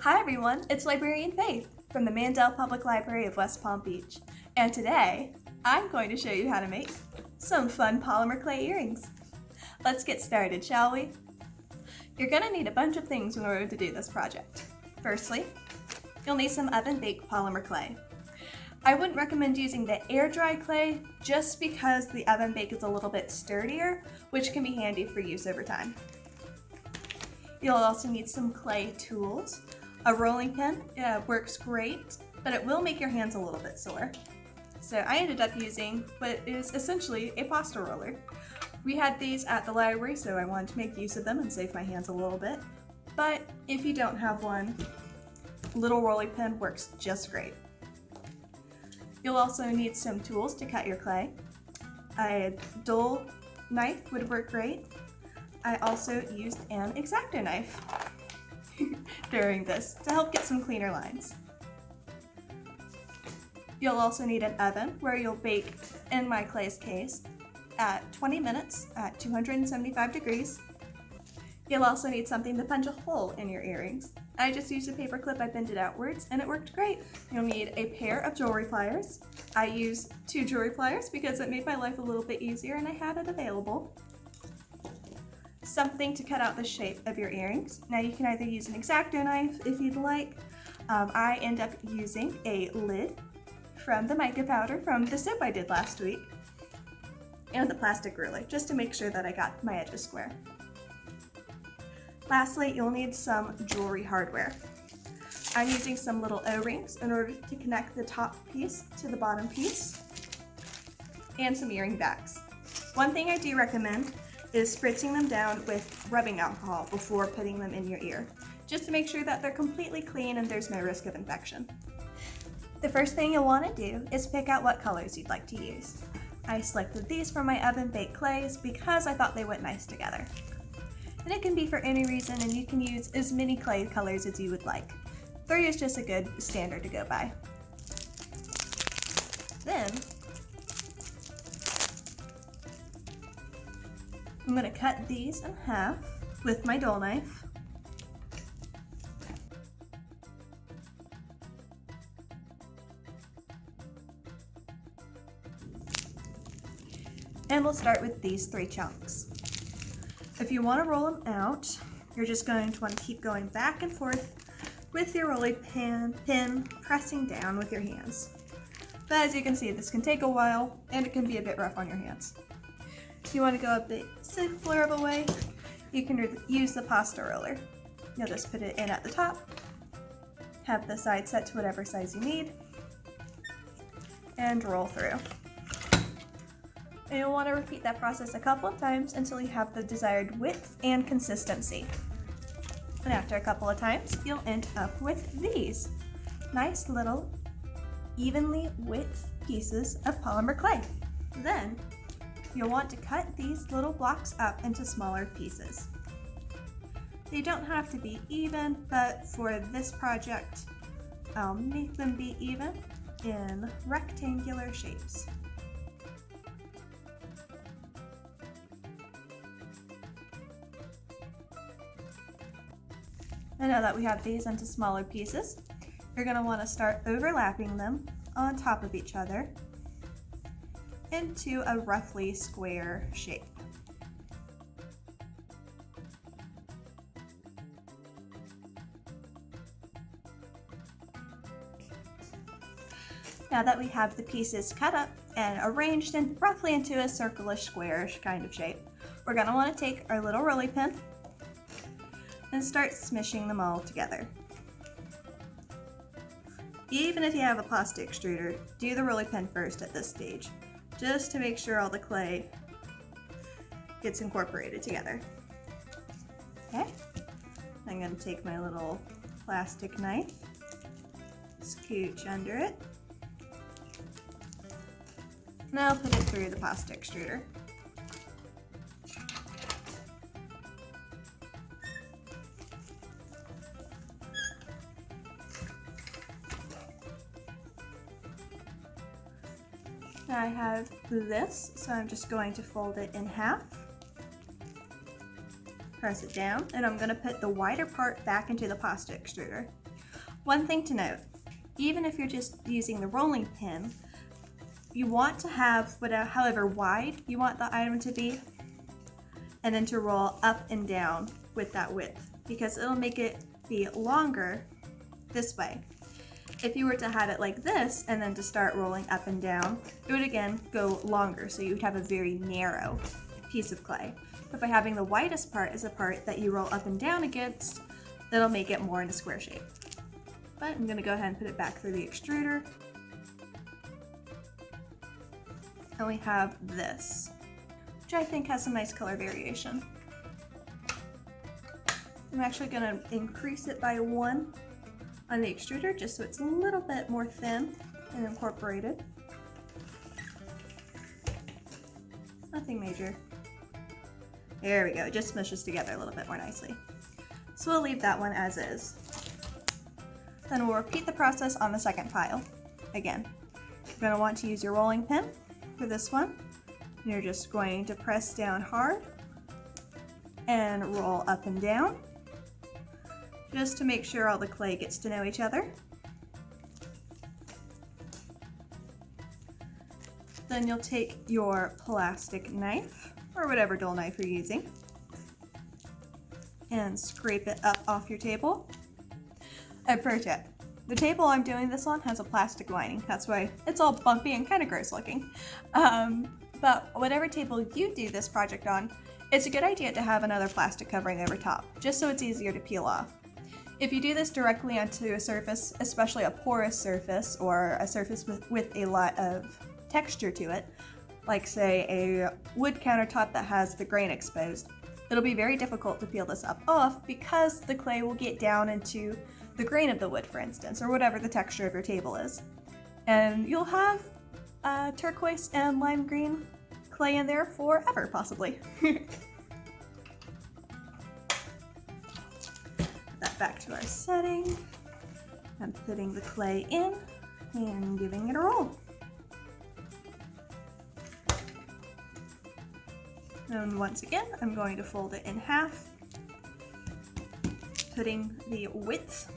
Hi everyone, it's Librarian Faith from the Mandel Public Library of West Palm Beach, and today I'm going to show you how to make some fun polymer clay earrings. Let's get started, shall we? You're going to need a bunch of things in order to do this project. Firstly, you'll need some oven-baked polymer clay. I wouldn't recommend using the air-dry clay just because the oven bake is a little bit sturdier, which can be handy for use over time. You'll also need some clay tools. A rolling pin works great, but it will make your hands a little bit sore. So I ended up using what is essentially a pasta roller. We had these at the library, so I wanted to make use of them and save my hands a little bit. But if you don't have one, a little rolling pin works just great. You'll also need some tools to cut your clay. A dull knife would work great. I also used an X-Acto knife during this to help get some cleaner lines. You'll also need an oven where you'll bake, in my clay's case, at 20 minutes at 275 degrees. You'll also need something to punch a hole in your earrings. I just used a paper clip, I bent it outwards, and it worked great. You'll need a pair of jewelry pliers. I used 2 jewelry pliers because it made my life a little bit easier and I had it available. Something to cut out the shape of your earrings. Now you can either use an X-Acto knife if you'd like. I end up using a lid from the mica powder from the soap I did last week, and the plastic ruler, just to make sure that I got my edges square. Lastly, you'll need some jewelry hardware. I'm using some little O-rings in order to connect the top piece to the bottom piece, and some earring backs. One thing I do recommend is spritzing them down with rubbing alcohol before putting them in your ear, just to make sure that they're completely clean and there's no risk of infection. The first thing you'll want to do is pick out what colors you'd like to use. I selected these for my oven-baked clays because I thought they went nice together. And it can be for any reason, and you can use as many clay colors as you would like. 3 is just a good standard to go by. Then, I'm going to cut these in half with my dull knife. And we'll start with these 3 chunks. If you want to roll them out, you're just going to want to keep going back and forth with your rolling pin, pressing down with your hands. But as you can see, this can take a while and it can be a bit rough on your hands. If you want to go a bit simpler of a way, you can use the pasta roller. You'll just put it in at the top, have the side set to whatever size you need, and roll through. And you'll want to repeat that process a couple of times until you have the desired width and consistency. And after a couple of times, you'll end up with these nice little evenly width pieces of polymer clay. Then, you'll want to cut these little blocks up into smaller pieces. They don't have to be even, but for this project, I'll make them be even in rectangular shapes. And now that we have these into smaller pieces, you're going to want to start overlapping them on top of each other into a roughly square shape. Now that we have the pieces cut up and arranged roughly into a circlish, squarish kind of shape, we're going to want to take our little rolling pin and start smishing them all together. Even if you have a pasta extruder, do the rolling pin first at this stage, just to make sure all the clay gets incorporated together. Okay, I'm going to take my little plastic knife, scooch under it, and I'll put it through the pasta extruder. Now I have this, so I'm just going to fold it in half, press it down, and I'm going to put the wider part back into the pasta extruder. One thing to note, even if you're just using the rolling pin, you want to have however wide you want the item to be, and then to roll up and down with that width, because it'll make it be longer this way. If you were to have it like this and then to start rolling up and down, it would again go longer, so you would have a very narrow piece of clay. But by having the widest part as a part that you roll up and down against, that'll make it more in a square shape. But I'm gonna go ahead and put it back through the extruder. And we have this, which I think has some nice color variation. I'm actually gonna increase it by 1 on the extruder just so it's a little bit more thin and incorporated. Nothing major. There we go, it just smushes together a little bit more nicely. So we'll leave that one as is. Then we'll repeat the process on the second pile. Again, you're going to want to use your rolling pin for this one. You're just going to press down hard and roll up and down, just to make sure all the clay gets to know each other. Then you'll take your plastic knife, or whatever dull knife you're using, and scrape it up off your table. A pro tip, the table I'm doing this on has a plastic lining, that's why it's all bumpy and kind of gross looking. But whatever table you do this project on, it's a good idea to have another plastic covering over top, just so it's easier to peel off. If you do this directly onto a surface, especially a porous surface or a surface with a lot of texture to it, like say a wood countertop that has the grain exposed, it'll be very difficult to peel this up off because the clay will get down into the grain of the wood, for instance, or whatever the texture of your table is. And you'll have turquoise and lime green clay in there forever, possibly. Put that back to our setting. I'm putting the clay in and giving it a roll. And once again, I'm going to fold it in half, putting the width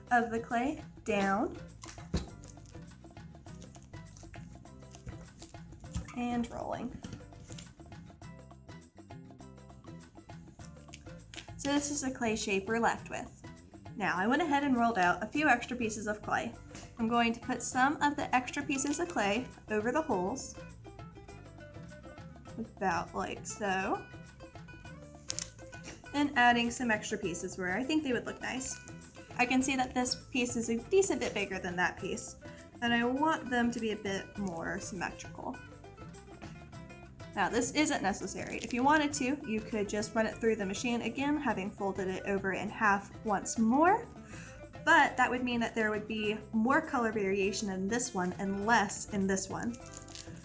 of the clay down and rolling. So this is the clay shape we're left with. Now I went ahead and rolled out a few extra pieces of clay. I'm going to put some of the extra pieces of clay over the holes, about like so, and adding some extra pieces where I think they would look nice. I can see that this piece is a decent bit bigger than that piece, and I want them to be a bit more symmetrical. Now this isn't necessary. If you wanted to, you could just run it through the machine again, having folded it over in half once more, but that would mean that there would be more color variation in this one and less in this one.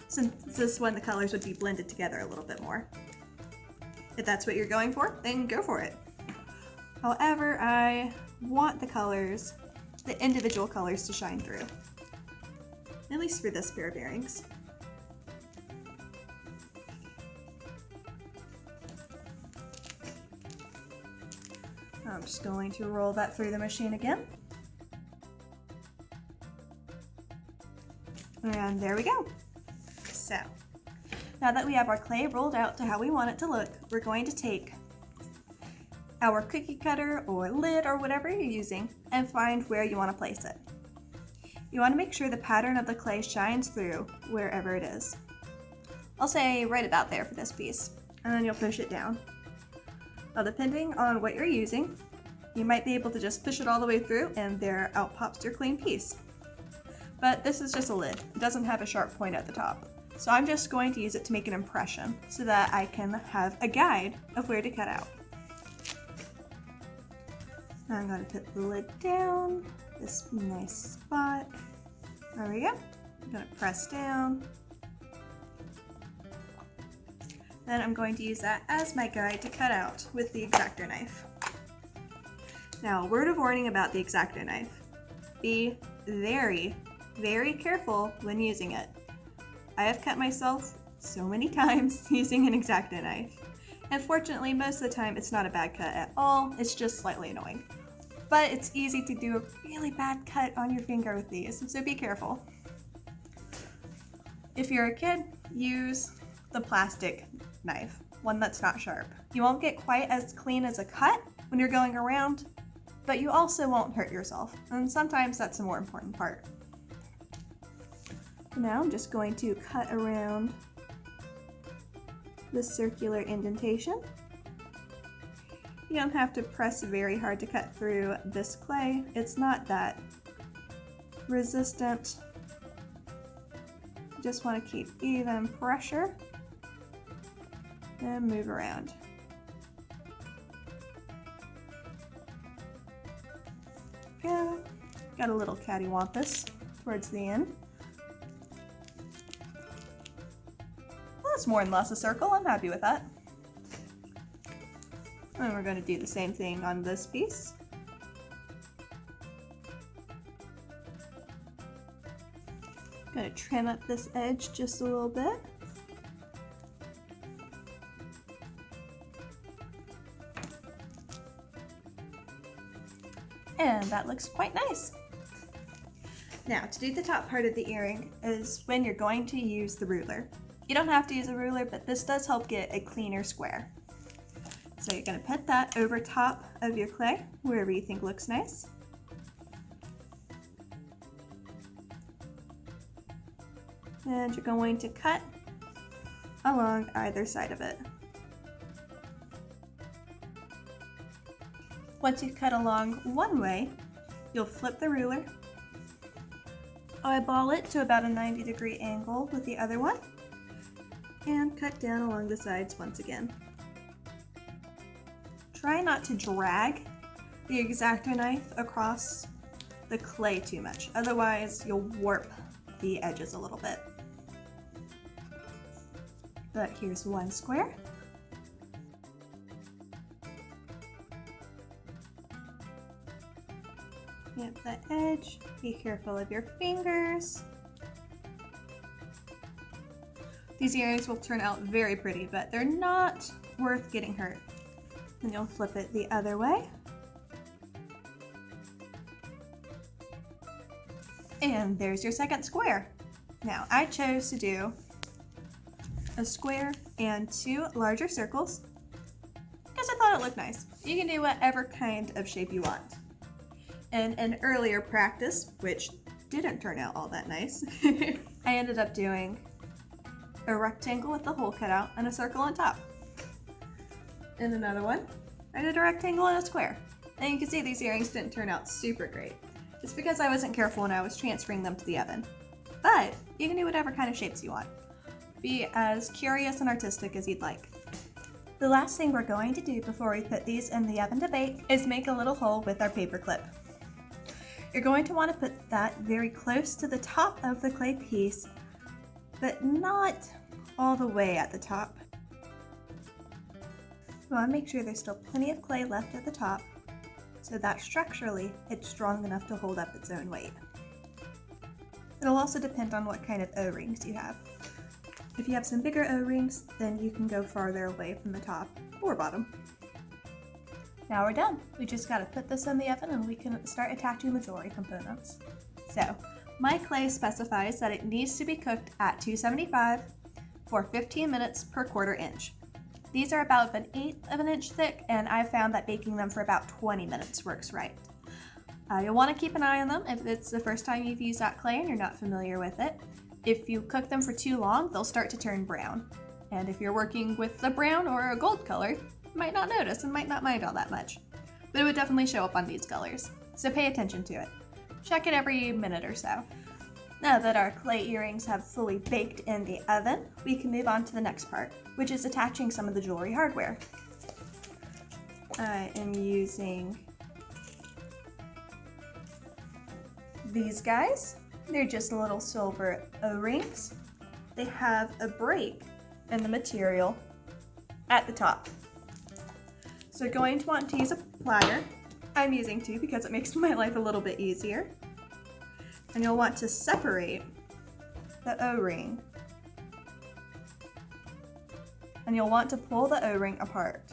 Since this one, the colors would be blended together a little bit more. If that's what you're going for, then go for it. However, I want the colors, the individual colors, to shine through. At least for this pair of earrings. I'm just going to roll that through the machine again. And there we go. So, now that we have our clay rolled out to how we want it to look, we're going to take our cookie cutter or lid or whatever you're using and find where you want to place it. You want to make sure the pattern of the clay shines through wherever it is. I'll say right about there for this piece, and then you'll push it down. Now depending on what you're using, you might be able to just push it all the way through and there out pops your clean piece. But this is just a lid, it doesn't have a sharp point at the top. So I'm just going to use it to make an impression so that I can have a guide of where to cut out. Now I'm going to put the lid down, this nice spot. There we go. I'm going to press down. Then I'm going to use that as my guide to cut out with the X-Acto knife. Now, a word of warning about the X-Acto knife. Be very, very careful when using it. I have cut myself so many times using an X-Acto knife. And fortunately, most of the time it's not a bad cut at all, it's just slightly annoying. but it's easy to do a really bad cut on your finger with these, so be careful. If you're a kid, use the plastic knife, one that's not sharp. You won't get quite as clean as a cut when you're going around, but you also won't hurt yourself, and sometimes that's the more important part. Now I'm just going to cut around the circular indentation. You don't have to press very hard to cut through this clay. It's not that resistant. You just want to keep even pressure and move around. Yeah, got a little cattywampus towards the end. That's more than less a circle. I'm happy with that. And we're going to do the same thing on this piece. Going to trim up this edge just a little bit. And that looks quite nice. Now, to do the top part of the earring is when you're going to use the ruler. You don't have to use a ruler, but this does help get a cleaner square. So you're going to put that over top of your clay, wherever you think looks nice. And you're going to cut along either side of it. Once you've cut along one way, you'll flip the ruler, eyeball it to about a 90-degree angle with the other one, and cut down along the sides once again. Try not to drag the X-Acto knife across the clay too much, otherwise you'll warp the edges a little bit. But here's one square. Get the edge, be careful of your fingers. These earrings will turn out very pretty, but they're not worth getting hurt. And you'll flip it the other way. And there's your second square. Now, I chose to do a square and two larger circles because I thought it looked nice. You can do whatever kind of shape you want. In an earlier practice, which didn't turn out all that nice, I ended up doing a rectangle with the hole cut out and a circle on top. In another one, I did a rectangle and a square. And you can see these earrings didn't turn out super great. It's because I wasn't careful when I was transferring them to the oven. But you can do whatever kind of shapes you want. Be as curious and artistic as you'd like. The last thing we're going to do before we put these in the oven to bake is make a little hole with our paper clip. You're going to want to put that very close to the top of the clay piece, but not all the way at the top. You want to make sure there's still plenty of clay left at the top so that structurally it's strong enough to hold up its own weight. It'll also depend on what kind of O-rings you have. If you have some bigger O-rings, then you can go farther away from the top or bottom. Now we're done. We just got to put this in the oven and we can start attaching the jewelry components. So, my clay specifies that it needs to be cooked at 275 for 15 minutes per 1/4 inch. These are about 1/8 of an inch thick, and I've found that baking them for about 20 minutes works right. You'll want to keep an eye on them if it's the first time you've used that clay and you're not familiar with it. If you cook them for too long, they'll start to turn brown. And if you're working with a brown or a gold color, you might not notice and might not mind all that much. But it would definitely show up on these colors, so pay attention to it. Check it every minute or so. Now that our clay earrings have fully baked in the oven, we can move on to the next part, which is attaching some of the jewelry hardware. I am using these guys. They're just little silver O-rings. They have a break in the material at the top. So you're going to want to use a plier. I'm using two because it makes my life a little bit easier. And you'll want to separate the O-ring. And you'll want to pull the O-ring apart.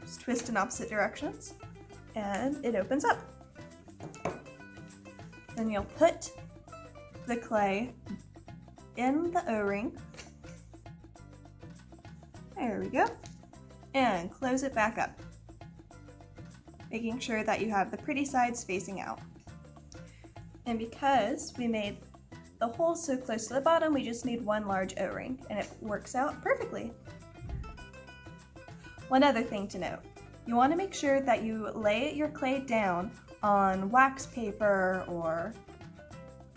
Just twist in opposite directions. and it opens up. Then you'll put the clay in the O-ring. There we go. And close it back up, making sure that you have the pretty sides facing out. And because we made the hole so close to the bottom, we just need one large O-ring, and it works out perfectly. One other thing to note, you want to make sure that you lay your clay down on wax paper or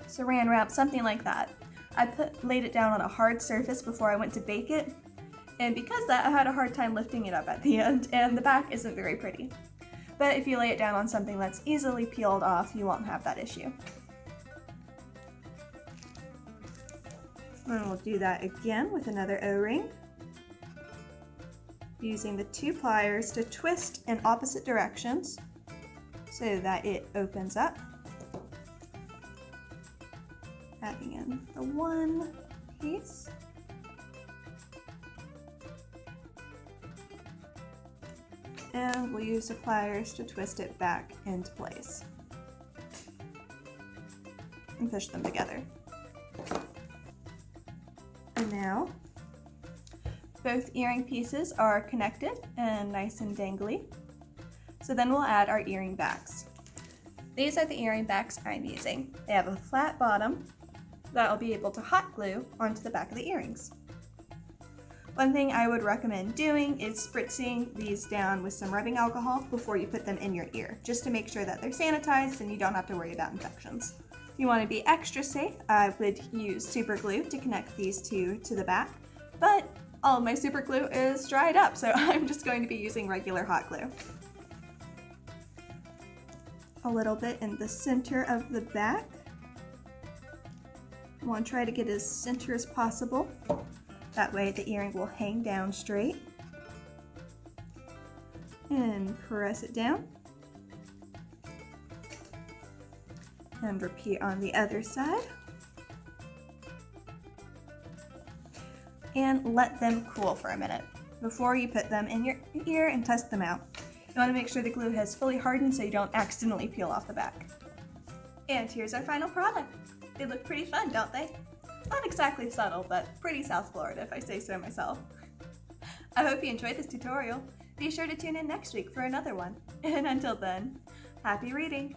saran wrap, something like that. I laid it down on a hard surface before I went to bake it, and because of that, I had a hard time lifting it up at the end, and the back isn't very pretty. But if you lay it down on something that's easily peeled off, you won't have that issue. And we'll do that again with another O-ring, using the 2 pliers to twist in opposite directions so that it opens up. Adding in the one piece. And we'll use the pliers to twist it back into place and push them together. And now both earring pieces are connected and nice and dangly. So then we'll add our earring backs. These are the earring backs I'm using. They have a flat bottom that I'll be able to hot glue onto the back of the earrings. One thing I would recommend doing is spritzing these down with some rubbing alcohol before you put them in your ear, just to make sure that they're sanitized and you don't have to worry about infections. If you want to be extra safe, I would use super glue to connect these two to the back, but all of my super glue is dried up, so I'm just going to be using regular hot glue. A little bit in the center of the back. I want to try to get as center as possible. That way the earring will hang down straight. And press it down. And repeat on the other side. And let them cool for a minute before you put them in your ear and test them out. You want to make sure the glue has fully hardened so you don't accidentally peel off the back. And here's our final product. They look pretty fun, don't they? Not exactly subtle, but pretty South Florida if I say so myself. I hope you enjoyed this tutorial. Be sure to tune in next week for another one. And until then, happy reading!